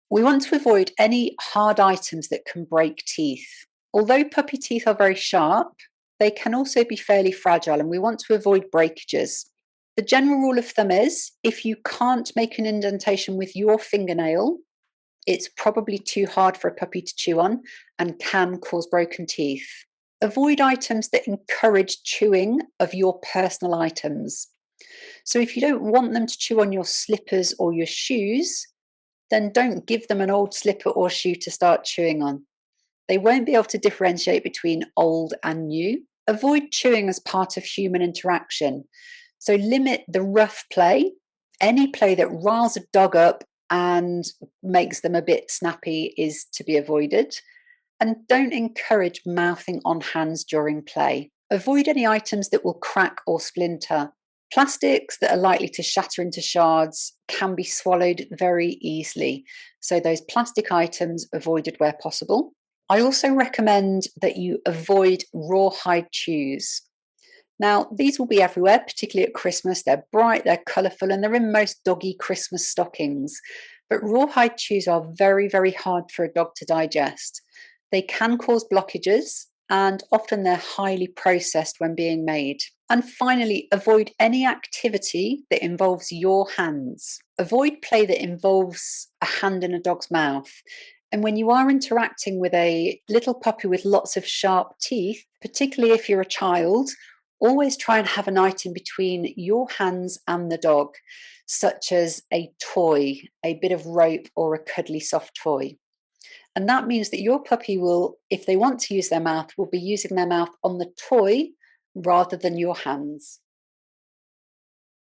We want to avoid any hard items that can break teeth. Although puppy teeth are very sharp, they can also be fairly fragile, and we want to avoid breakages. The general rule of thumb is if you can't make an indentation with your fingernail, it's probably too hard for a puppy to chew on and can cause broken teeth. Avoid items that encourage chewing of your personal items. So if you don't want them to chew on your slippers or your shoes, then don't give them an old slipper or shoe to start chewing on. They won't be able to differentiate between old and new. Avoid chewing as part of human interaction. So limit the rough play. Any play that riles a dog up and makes them a bit snappy is to be avoided. And don't encourage mouthing on hands during play. Avoid any items that will crack or splinter. Plastics that are likely to shatter into shards can be swallowed very easily. So those plastic items avoided where possible. I also recommend that you avoid rawhide chews. Now, these will be everywhere, particularly at Christmas. They're bright, they're colourful, and they're in most doggy Christmas stockings. But rawhide chews are very, very hard for a dog to digest. They can cause blockages, and often they're highly processed when being made. And finally, avoid any activity that involves your hands. Avoid play that involves a hand in a dog's mouth. And when you are interacting with a little puppy with lots of sharp teeth, particularly if you're a child, always try and have an item between your hands and the dog, such as a toy, a bit of rope, or a cuddly soft toy. And that means that your puppy will, if they want to use their mouth, will be using their mouth on the toy rather than your hands.